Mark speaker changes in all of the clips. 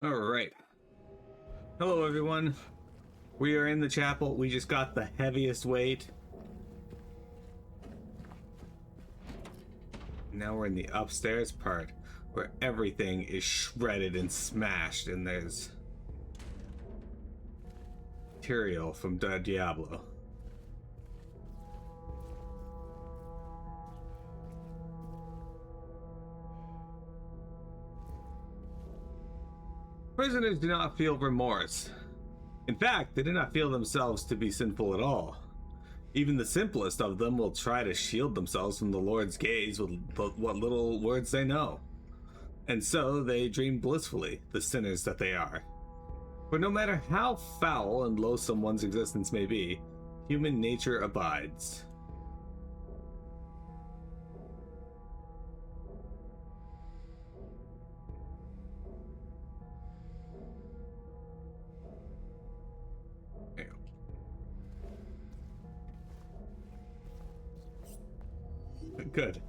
Speaker 1: All right. Hello, everyone. We are in the chapel. We just got the heaviest weight. Now we're in the upstairs part where everything is shredded and smashed, and there's material from Diablo. Prisoners do not feel remorse. In fact, they do not feel themselves to be sinful at all. Even the simplest of them will try to shield themselves from the Lord's gaze with what little words they know. And so they dream blissfully, the sinners that they are. For no matter how foul and loathsome one's existence may be, human nature abides. Good.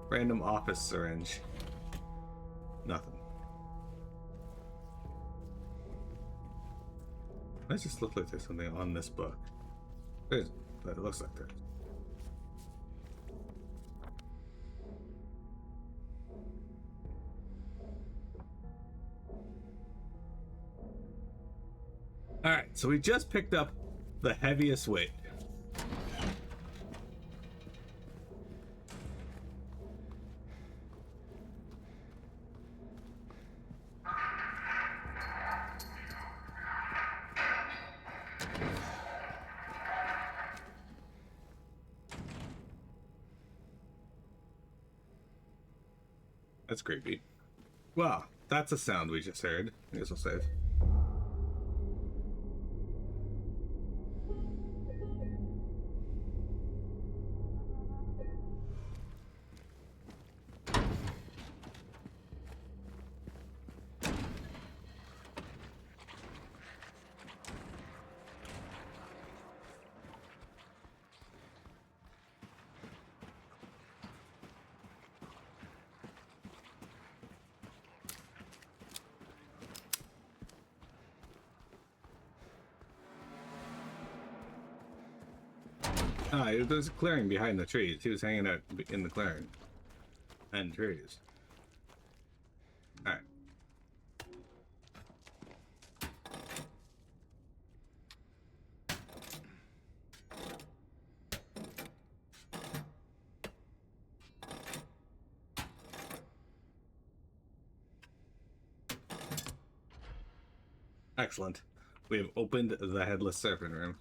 Speaker 1: Random office syringe. Nothing. Why does this look like there's something on this book? There's, but it looks like there. Alright, so we just picked up the heaviest weight. That's creepy. Well, that's a sound we just heard. I guess I'll save. Ah, there's a clearing behind the trees. He was hanging out in the clearing. And trees. Alright. Excellent. We have opened the Headless Serpent room.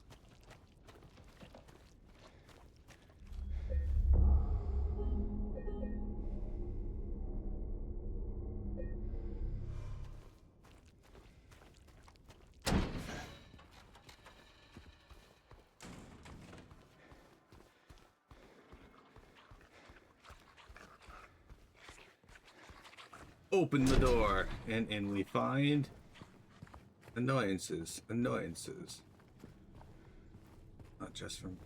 Speaker 1: Open the door, and in we find annoyances. Not just from...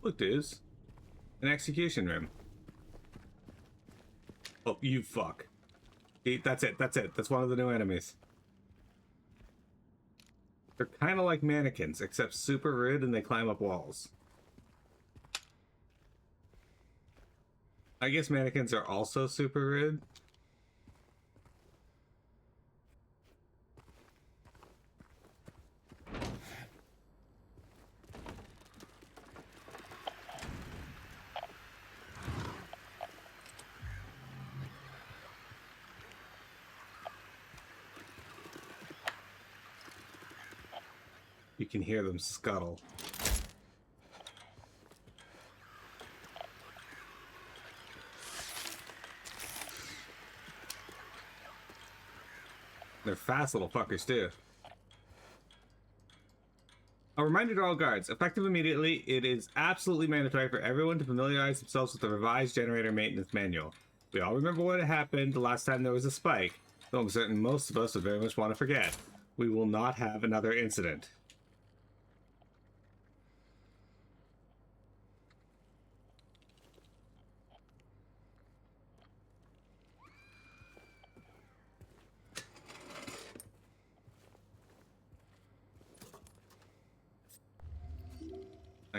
Speaker 1: Look, dudes. An execution room. Oh, you fuck. That's it. That's one of the new enemies. They're kind of like mannequins, except super rude and they climb up walls. I guess mannequins are also super rude. You can hear them scuttle. They're fast little fuckers, too. A reminder to all guards, effective immediately, it is absolutely mandatory for everyone to familiarize themselves with the revised generator maintenance manual. We all remember what happened the last time there was a spike, though I'm certain most of us would very much want to forget. We will not have another incident.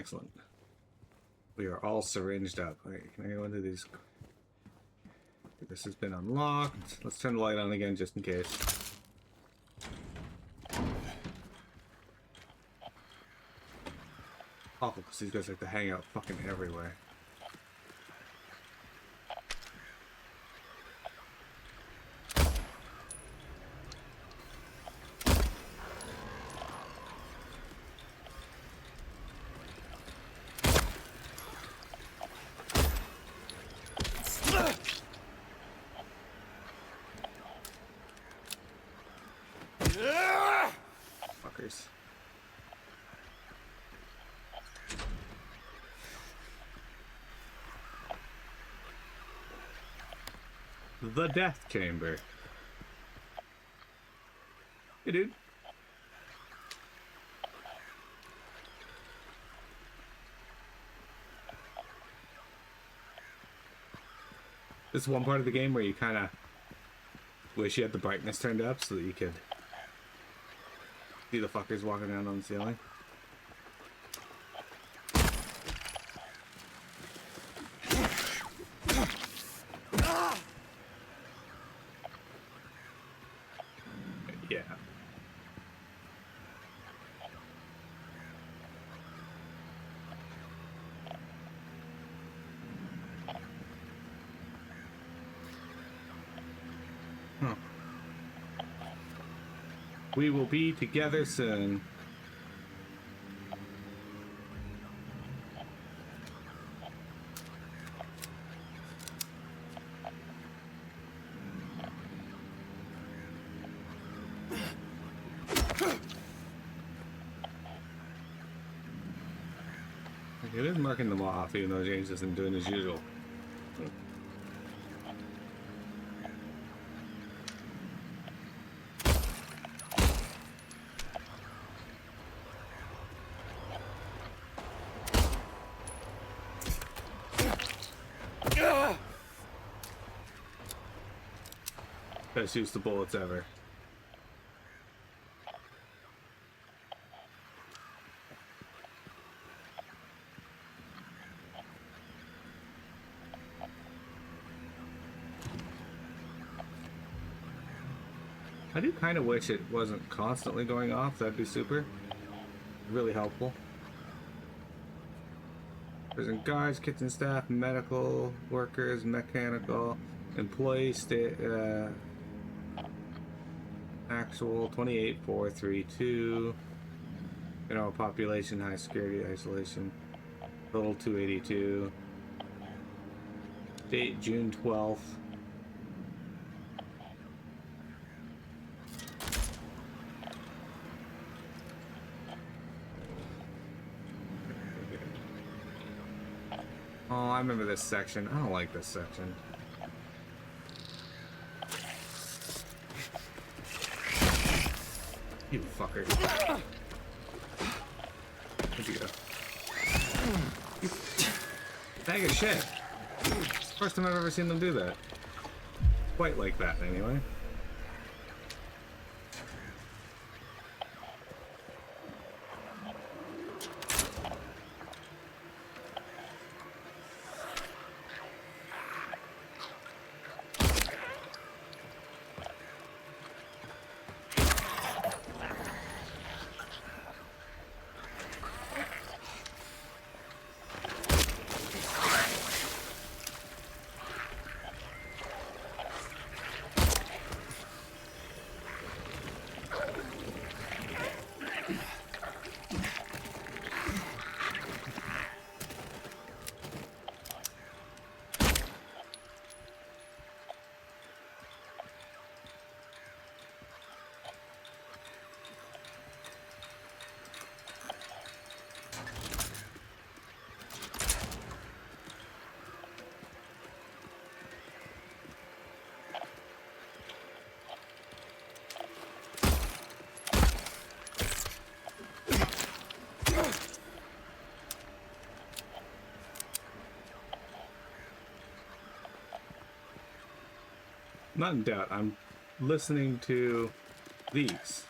Speaker 1: Excellent. We are all syringed up. Wait, can I go into these? This has been unlocked. Let's turn the light on again just in case. Awful, because these guys like to hang out fucking everywhere. Fuckers. The Death Chamber. Hey, dude. This is one part of the game where you kind of wish you had the brightness turned up so that you could see the fuckers walking around on the ceiling. Yeah. Huh. We will be together soon. It is marking them off, even though James isn't doing as usual. Best use the bullets ever. I do kind of wish it wasn't constantly going off. That'd be super. Really helpful. Prison guards, kitchen staff, medical workers, mechanical, employees, actual 28,432. General population, high security, isolation. Total 282. Date June 12th. Oh, I remember this section. I don't like this section. You fucker. Where'd you go? You bag of shit. It's the first time I've ever seen them do that. Quite like that, anyway. Not in doubt. I'm listening to these.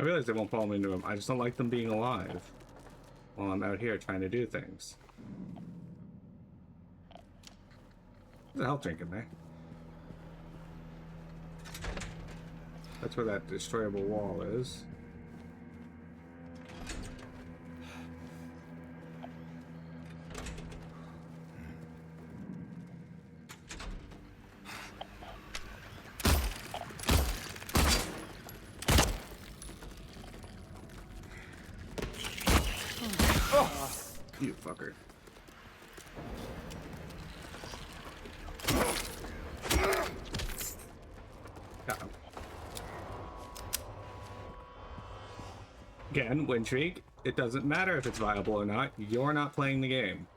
Speaker 1: realize they won't follow me into them. I just don't like them being alive while I'm out here trying to do things. There's a health drink in there. That's where that destroyable wall is. You fucker. Got him. Again, win streak. It doesn't matter if it's viable or not. You're not playing the game.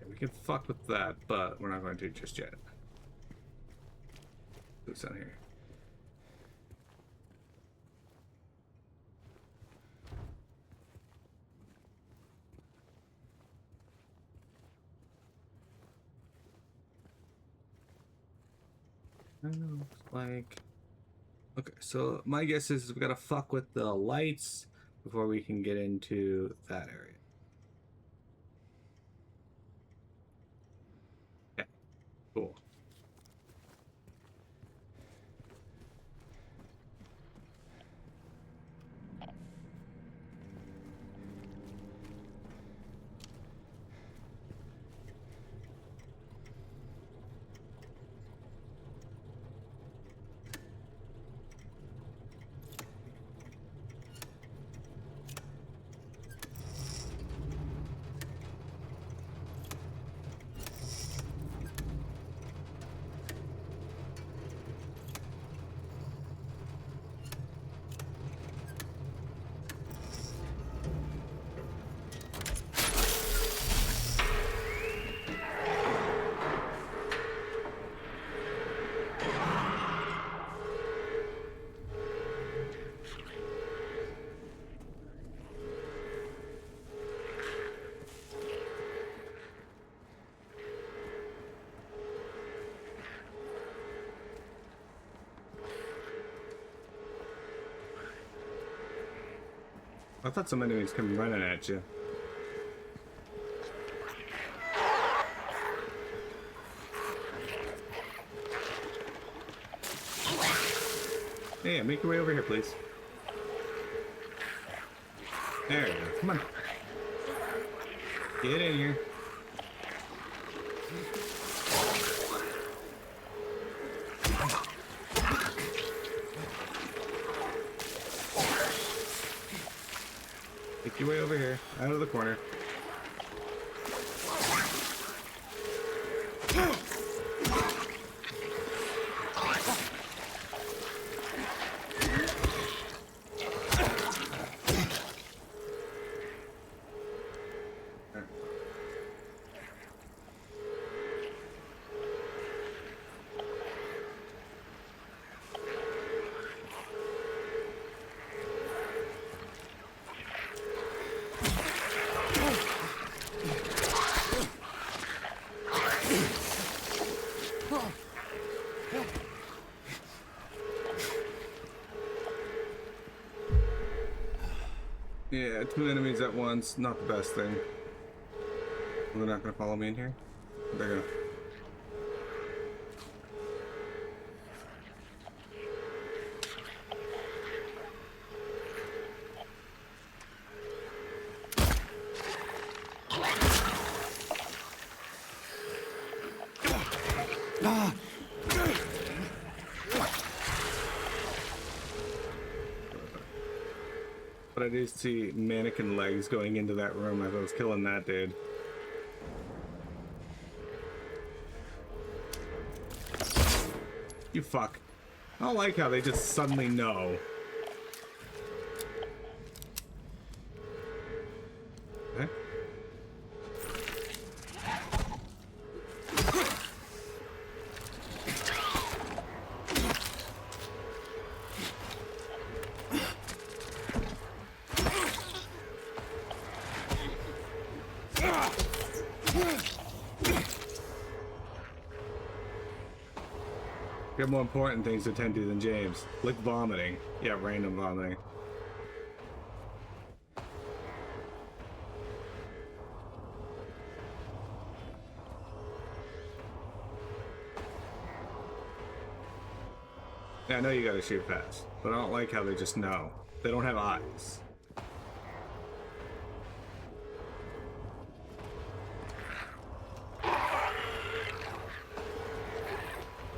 Speaker 1: We can fuck with that, but we're not going to just yet. Who's down here? Looks like... Okay, so my guess is we gotta fuck with the lights before we can get into that area. Cool. I thought some enemies come running at you. Yeah, make your way over here, please. There you go. Come on. Get in here. Make your way over here, out of the corner. Yeah, 2 enemies at once, not the best thing. They're not gonna follow me in here? They're gonna. But I do see mannequin legs going into that room as I was killing that dude. You fuck. I don't like how they just suddenly know. Okay. You have more important things to attend to than James. Like vomiting. Yeah, random vomiting. Yeah, I know you gotta shoot fast, but I don't like how they just know. They don't have eyes.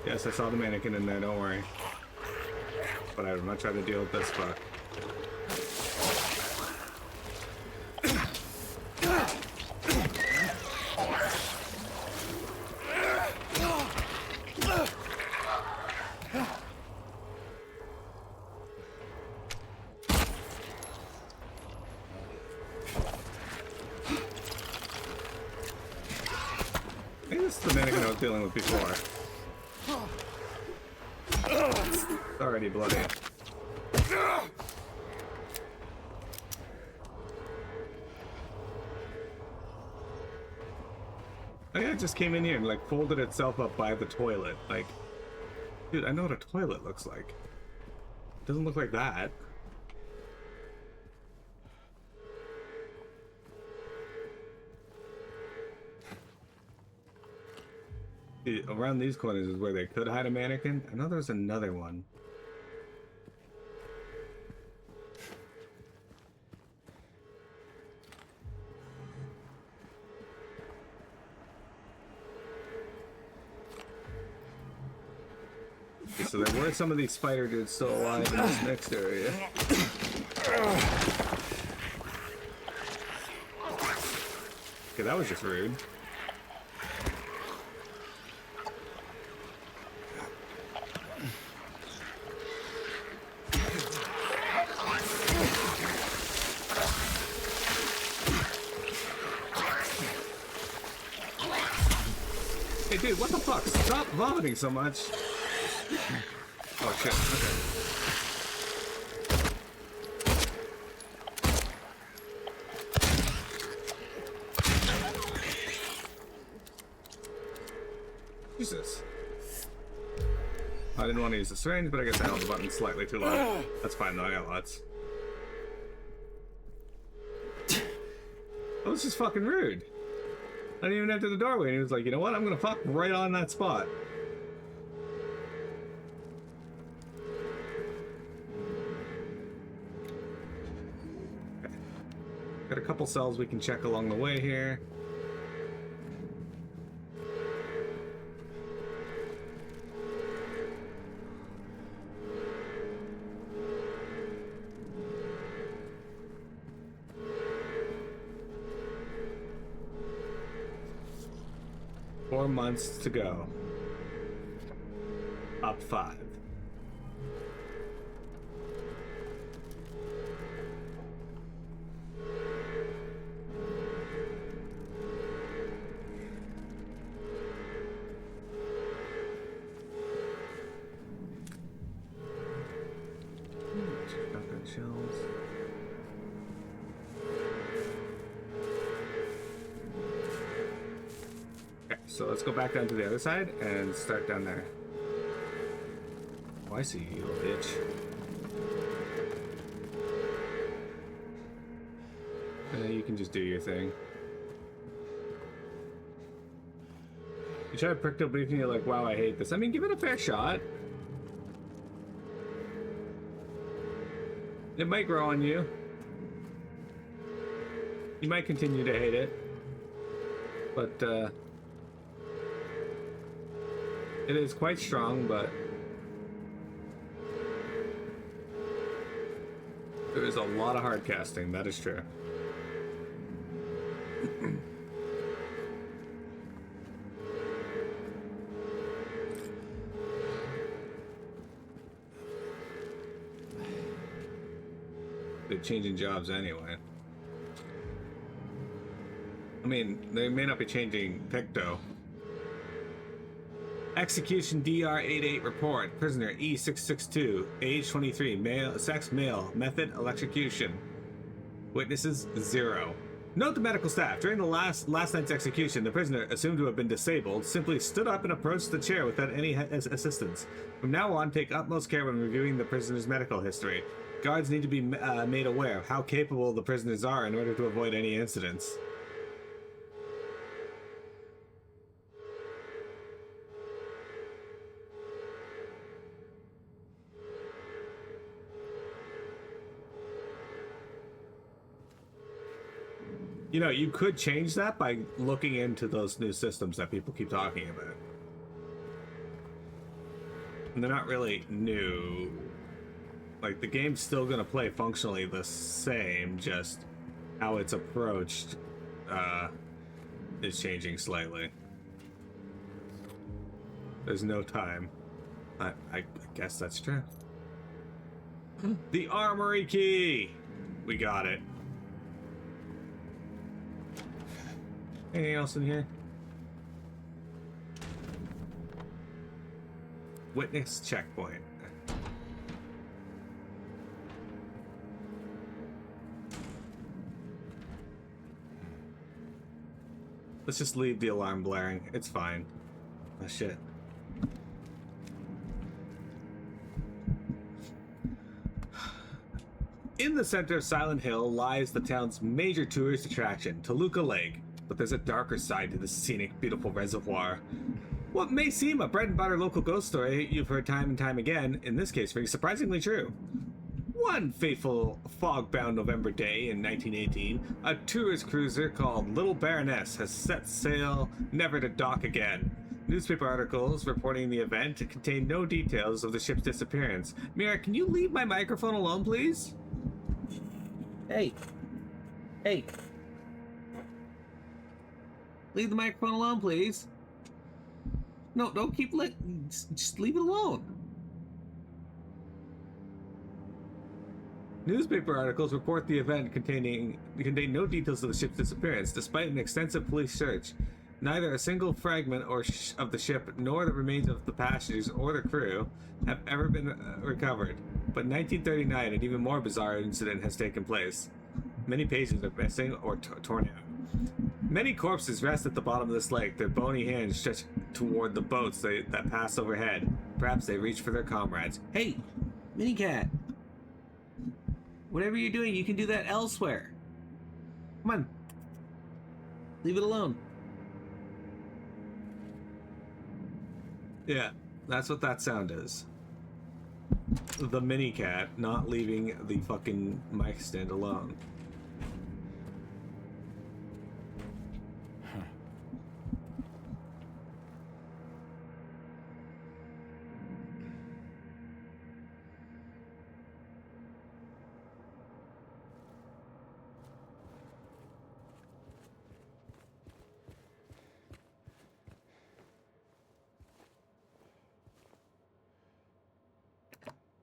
Speaker 1: Yes, I saw the mannequin in there, don't worry. But I would much rather deal with this fuck. I think this is the mannequin I was dealing with before. It's already bloody. I think it just came in here and like folded itself up by the toilet. Like, dude, I know what a toilet looks like. It doesn't look like that. Around these corners is where they could hide a mannequin. I know there's another one. Okay, so there were some of these spider dudes still alive in this next area. Okay, that was just rude. Hey dude, what the fuck? Stop vomiting so much. Oh shit, okay. Jesus. I didn't want to use the syringe, but I guess I held the button slightly too low. That's fine though, I got lots. That was just fucking rude. I didn't even enter the doorway, and he was like, you know what, I'm gonna fuck right on that spot. Okay. Got a couple cells we can check along the way here. Months to go. Up 5. Shotgun shells. So let's go back down to the other side and start down there. Oh, I see you, little bitch. You can just do your thing. You try to prick till brief and you're like, wow, I hate this. I mean, give it a fair shot. It might grow on you. You might continue to hate it. But, It is quite strong, but there is a lot of hard casting, that is true. They're changing jobs anyway. I mean, they may not be changing Picto. Execution DR88 report. Prisoner E662, age 23, male, sex male, method electrocution. Witnesses 0. Note to medical staff. During the last night's execution, the prisoner, assumed to have been disabled, simply stood up and approached the chair without any assistance. From now on, take utmost care when reviewing the prisoner's medical history. Guards need to be made aware of how capable the prisoners are in order to avoid any incidents. You know, you could change that by looking into those new systems that people keep talking about. And they're not really new. Like, the game's still gonna play functionally the same, just how it's approached is changing slightly. There's no time. I guess that's true. The armory key! We got it. Anything else in here? Witness checkpoint. Let's just leave the alarm blaring. It's fine. Oh shit. In the center of Silent Hill lies the town's major tourist attraction, Toluca Lake. But there's a darker side to the scenic, beautiful reservoir. What may seem a bread and butter local ghost story you've heard time and time again, in this case rings surprisingly true. One fateful fog-bound November day in 1918, a tourist cruiser called Little Baroness has set sail, never to dock again. Newspaper articles reporting the event contain no details of the ship's disappearance. Mira, can you leave my microphone alone, please? Hey. Hey. Leave the microphone alone, please. No, don't keep just leave it alone. Newspaper articles report the event contain no details of the ship's disappearance, despite an extensive police search. Neither a single fragment of the ship nor the remains of the passengers or the crew have ever been recovered. But in 1939, an even more bizarre incident has taken place. Many pages are missing or torn out. Many corpses rest at the bottom of this lake, their bony hands stretched toward the boats that pass overhead. Perhaps they reach for their comrades. Hey, Minicat! Whatever you're doing, you can do that elsewhere. Come on. Leave it alone. Yeah, that's what that sound is. The Minicat not leaving the fucking mic stand alone.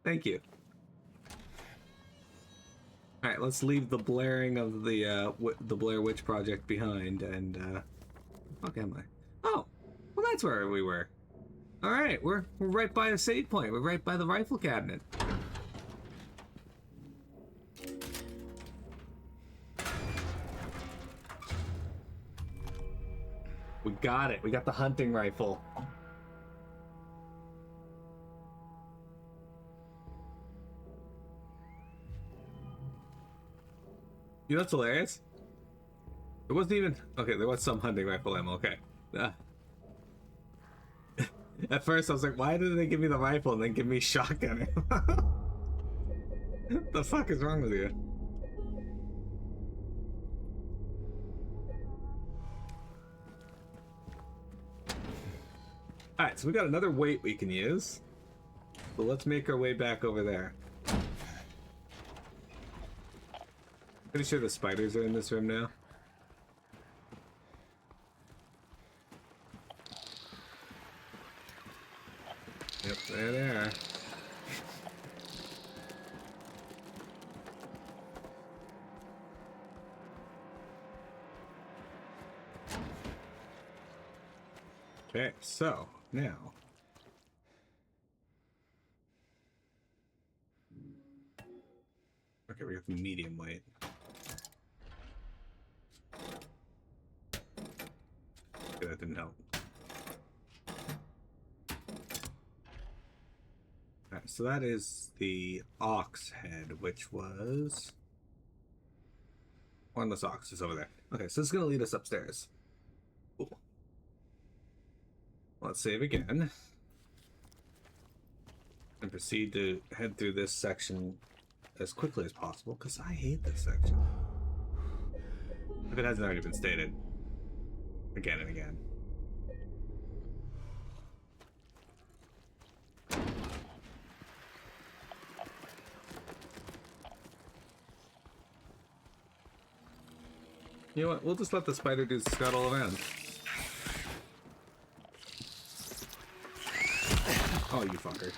Speaker 1: Thank you. All right, let's leave the blaring of the Blair Witch Project behind, and fuck am I? Oh, well that's where we were. All right, we're right by the save point. We're right by the rifle cabinet. We got it. We got the hunting rifle. You know what's hilarious? It wasn't even... Okay, there was some hunting rifle ammo, okay. At first I was like, why did they give me the rifle and then give me shotgun ammo? The fuck is wrong with you? Alright, so we got another weight we can use. So let's make our way back over there. Pretty sure the spiders are in this room now. Yep, there they are. Okay, so now okay, we got the medium weight. Okay, that didn't help. Alright, so that is the ox head, which was one of the ox is over there. Okay, so this is gonna lead us upstairs. Cool. Let's save again and proceed to head through this section as quickly as possible, because I hate this section. If it hasn't already been stated again and again. You know what? We'll just let the spider dudes scuttle around. Oh, you fucker.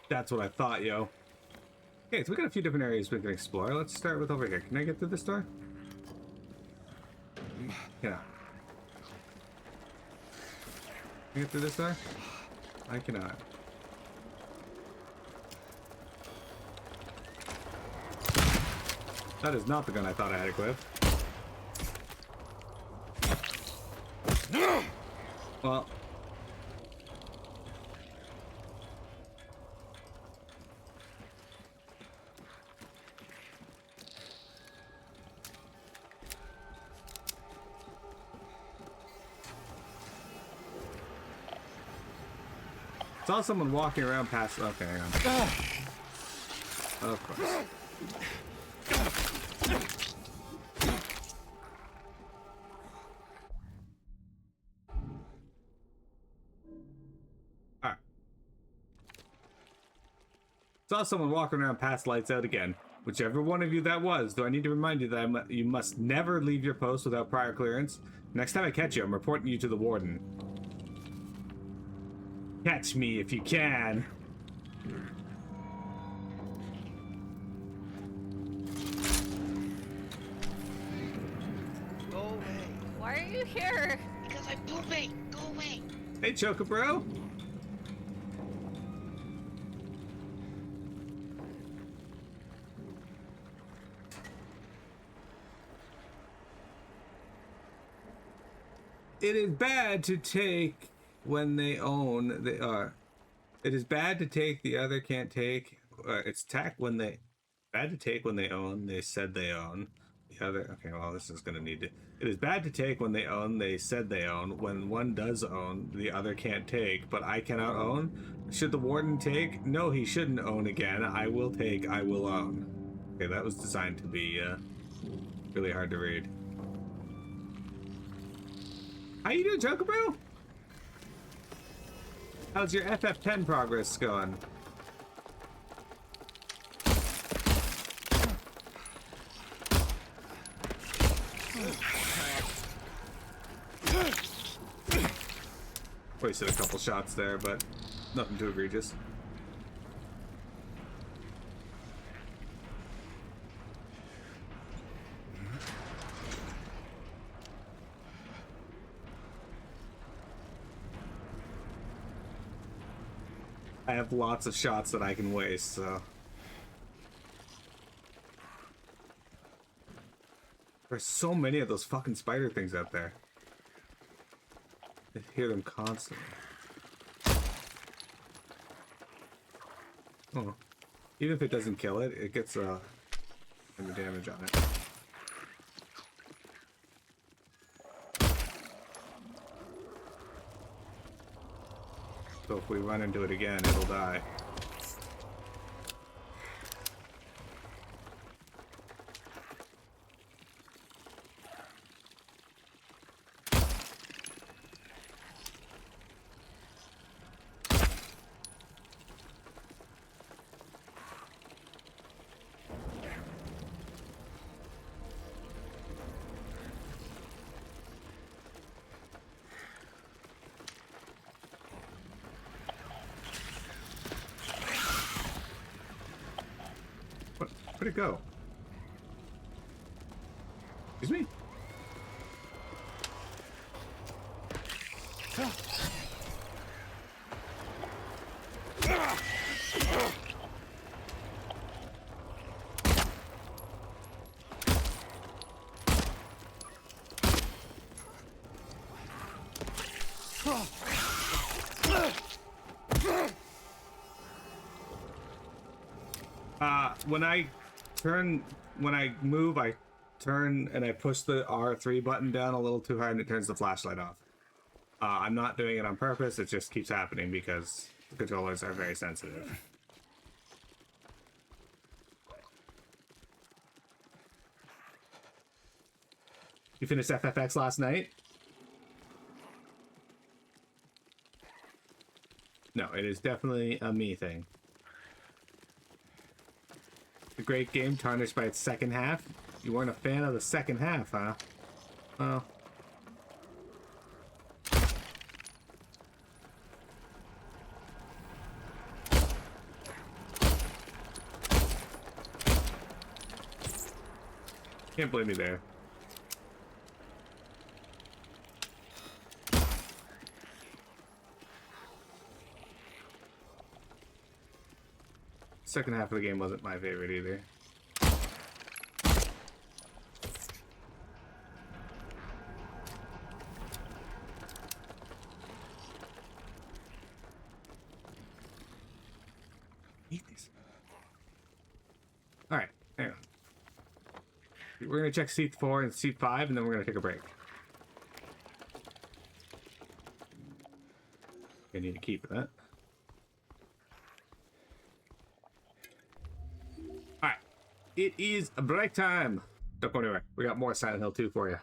Speaker 1: That's what I thought, yo. Okay, so we got a few different areas we can explore. Let's start with over here. Can I get through this door? Yeah. Can I get through this door? I cannot. That is not the gun I thought I had equipped. Well. Saw someone walking around past. Okay, hang on. Of course. Alright. Saw someone walking around past lights out again. Whichever one of you that was, do I need to remind you that you must never leave your post without prior clearance? Next time I catch you, I'm reporting you to the warden. Catch me if you can.
Speaker 2: Go away.
Speaker 3: Why are you here?
Speaker 2: Because I'm pooping. Go away.
Speaker 1: Hey, Choco Bro. It is bad to take when they own. They are. It is bad to take the other can't take. It's bad to take when they own. They said they own. The other. Okay, well, this is gonna need to. It is bad to take when they own. They said they own. When one does own, the other can't take. But I cannot own. Should the warden take? No, he shouldn't own again. I will take. I will own. Okay, that was designed to be really hard to read. How you doing, Choco Bro? How's your FF10 progress going? Wasted a couple shots there, but nothing too egregious. I have lots of shots that I can waste, so. There's so many of those fucking spider things out there. I hear them constantly. Oh. Even if it doesn't kill it, it gets the damage on it. So if we run into it again, it'll die. Where'd it go? Excuse me? When I move, I turn and I push the R3 button down a little too hard and it turns the flashlight off. I'm not doing it on purpose, it just keeps happening because the controllers are very sensitive. You finished FFX last night? No, it is definitely a me thing. A great game tarnished by its second half. You weren't a fan of the second half, huh? Well. Can't blame me there. Second half of the game wasn't my favorite either. Eat these. Alright, hang on. We're gonna check seat 4 and seat 5 and then we're gonna take a break. I need to keep that. It is break time. Don't go anywhere. We got more Silent Hill 2 for you.